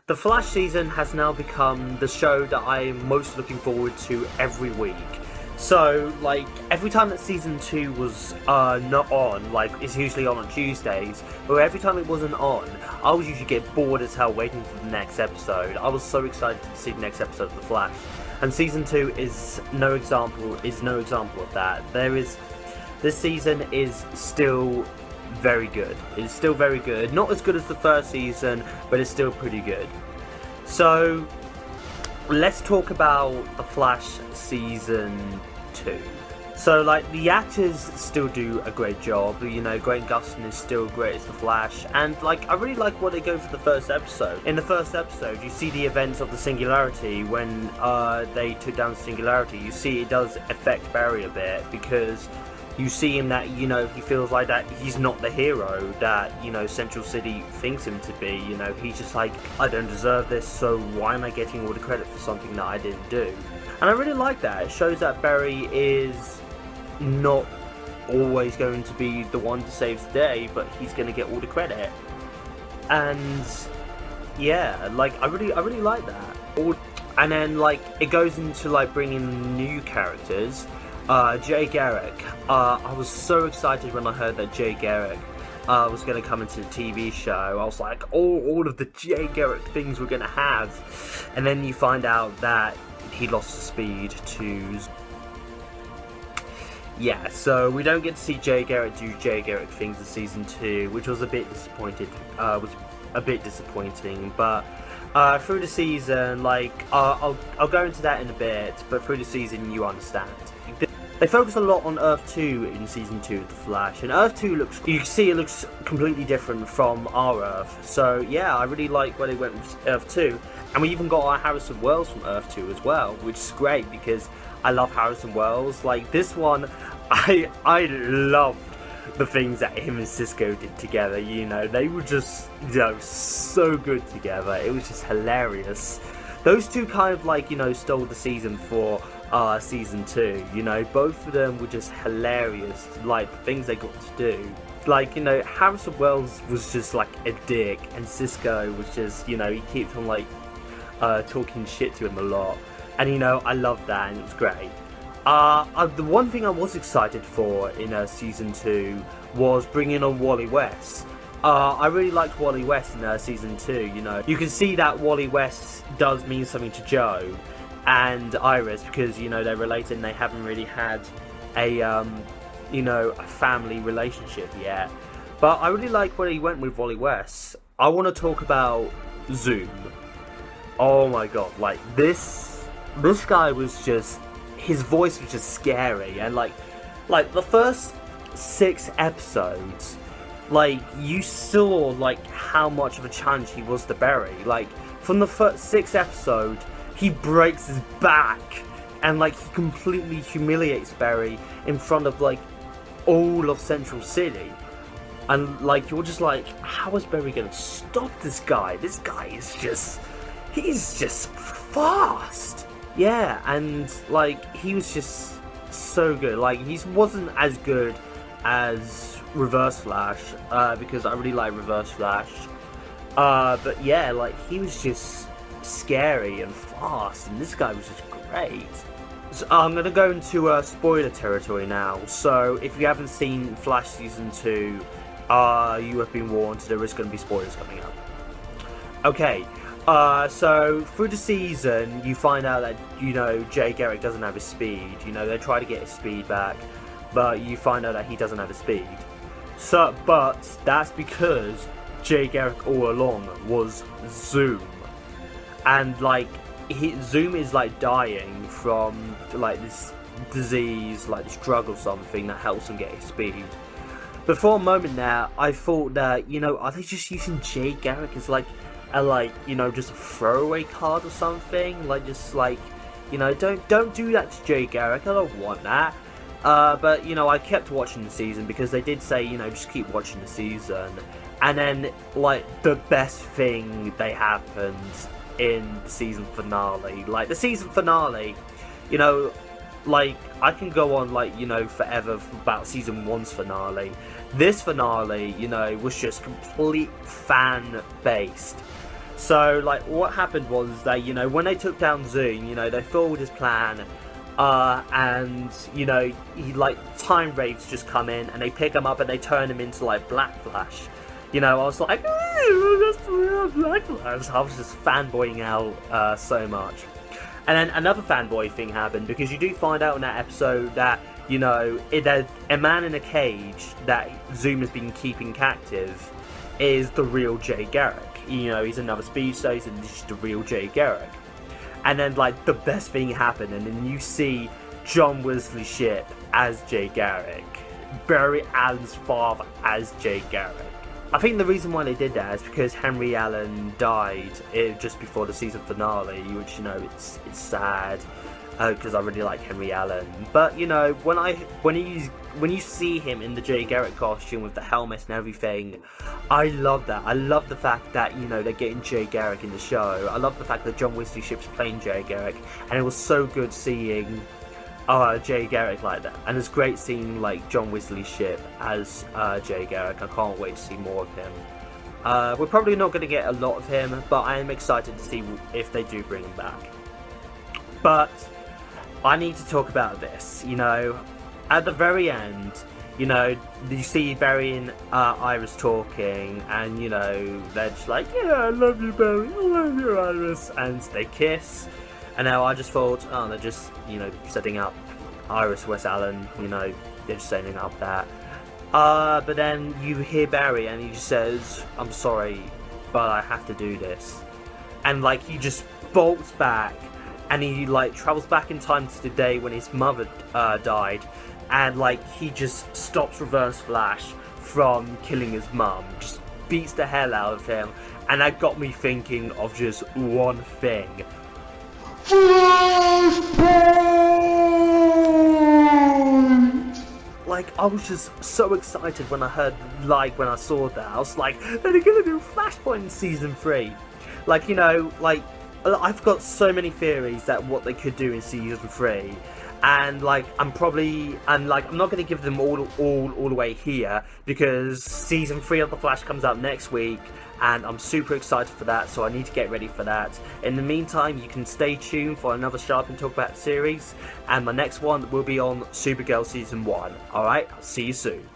The Flash season has now become the show that I am most looking forward to every week. So, like, every time that season 2 was not on, like, it's usually on Tuesdays, but every time it wasn't on, I would usually get bored as hell waiting for the next episode. I was so excited to see the next episode of The Flash. And season 2 is no example of that. This season is still very good. It's still very good. Not as good as the first season, but it's still pretty good. So, let's talk about The Flash season 2. So, like, the actors still do a great job. You know, Grant Gustin is still great as the Flash, and like, I really like what they go for the first episode. In the first episode, you see the events of the Singularity. When they took down the Singularity, you see it does affect Barry a bit, because you see him that, you know, he feels like that he's not the hero that, you know, Central City thinks him to be. You know, he's just like, I don't deserve this, so why am I getting all the credit for something that I didn't do? And I really like that. It shows that Barry is not always going to be the one to save the day, but he's going to get all the credit. And yeah, like, I really like that. And then, like, it goes into, like, bringing new characters. Jay Garrick. I was so excited when I heard that Jay Garrick was going to come into the TV show. I was like, all of the Jay Garrick things we're going to have. And then you find out that he lost the speed to... Yeah, so we don't get to see Jay Garrick do Jay Garrick things in season 2, which was a bit disappointing, but through the season, like, I'll go into that in a bit, but through the season you understand. They focus a lot on Earth 2 in season 2 of The Flash, and Earth 2 you can see it looks completely different from our Earth. So yeah, I really like where they went with Earth 2, and we even got our Harrison Wells from Earth 2 as well, which is great because I love Harrison Wells. Like, this one, I loved the things that him and Cisco did together. You know, they were just, you know, so good together. It was just hilarious. Those two kind of, like, you know, stole the season for season 2. You know, both of them were just hilarious, like, the things they got to do. Like, you know, Harrison Wells was just like a dick, and Cisco was just, you know, he keeps on, like, talking shit to him a lot. And, you know, I loved that, and it was great. The one thing I was excited for in season 2 was bringing on Wally West. I really liked Wally West in season 2, you know. You can see that Wally West does mean something to Joe and Iris, because, you know, they're related and they haven't really had a, you know, a family relationship yet. But I really like where he went with Wally West. I want to talk about Zoom. Oh my god, like, this guy was just, his voice was just scary, and like the first 6 episodes, like, you saw, like, how much of a challenge he was to Barry. Like, from the first 6 episode, he breaks his back, and, like, he completely humiliates Barry in front of, like, all of Central City. And, like, you're just like, how is Barry gonna stop this guy? This guy is just, he's just fast. Yeah, and, like, he was just so good. Like, he wasn't as good as Reverse Flash, because I really like Reverse Flash. But yeah, like, he was just scary and fast, and this guy was just great. So I'm going to go into spoiler territory now. So if you haven't seen Flash Season 2, you have been warned, there is going to be spoilers coming up. Okay. So through the season, you find out that, you know, Jay Garrick doesn't have his speed. You know, they try to get his speed back, but you find out that he doesn't have his speed. So, but that's because Jay Garrick all along was Zoom, and, like, Zoom is, like, dying from, like, this disease, like this drug or something that helps him get his speed. But for a moment there, I thought that, you know, are they just using Jay Garrick as, like, you know, just a throwaway card or something? Like, just, like, you know, don't do that to Jay Garrick. I don't want that. But, you know, I kept watching the season because they did say, you know, just keep watching the season. And then, like, the best thing they happened in the season finale. Like, the season finale, you know, like, I can go on, like, you know, forever about season 1's finale. This finale, you know, was just complete fan-based. So, like, what happened was that, you know, when they took down Zoom, you know, they foiled his plan, and, you know, like, time wraiths just come in, and they pick him up, and they turn him into, like, Black Flash. You know, I was like, that's real Black Flash. I was just fanboying out, so much. And then another fanboy thing happened, because you do find out in that episode that, you know, a man in a cage that Zoom has been keeping captive is the real Jay Garrick. You know, he's another speedster, he's just the real Jay Garrick. And then, like, the best thing happened, and then you see John Wesley Shipp as Jay Garrick, Barry Allen's father as Jay Garrick. I think the reason why they did that is because Henry Allen died just before the season finale, which, you know, it's sad, because I really like Henry Allen. But, you know, when you see him in the Jay Garrick costume with the helmet and everything, I love that. I love the fact that, you know, they're getting Jay Garrick in the show. I love the fact that John Wesley Shipp's playing Jay Garrick, and it was so good seeing Jay Garrick like that. And it's great seeing, like, John Wesley Shipp as Jay Garrick. I can't wait to see more of him. We're probably not going to get a lot of him, but I am excited to see if they do bring him back. But I need to talk about this, you know. At the very end, you know, you see Barry and Iris talking, and, you know, they're just like, yeah, I love you, Barry, I love you, Iris, and they kiss. And now I just thought, oh, they're just, you know, setting up Iris West Allen, you know, they're just setting up that. But then you hear Barry, and he just says, I'm sorry, but I have to do this. And, like, he just bolts back, and he, like, travels back in time to the day when his mother died, and, like, he just stops Reverse Flash from killing his mum, just beats the hell out of him, and that got me thinking of just one thing. Like, I was just so excited when I heard, like, when I saw that. I was like, are they gonna do Flashpoint in Season 3? Like, you know, like, I've got so many theories that what they could do in Season 3. And, like, I'm not going to give them all the way here, because Season 3 of The Flash comes out next week, and I'm super excited for that, so I need to get ready for that. In the meantime, you can stay tuned for another Sharp and Talk About series, and my next one will be on Supergirl Season 1. Alright, I'll see you soon.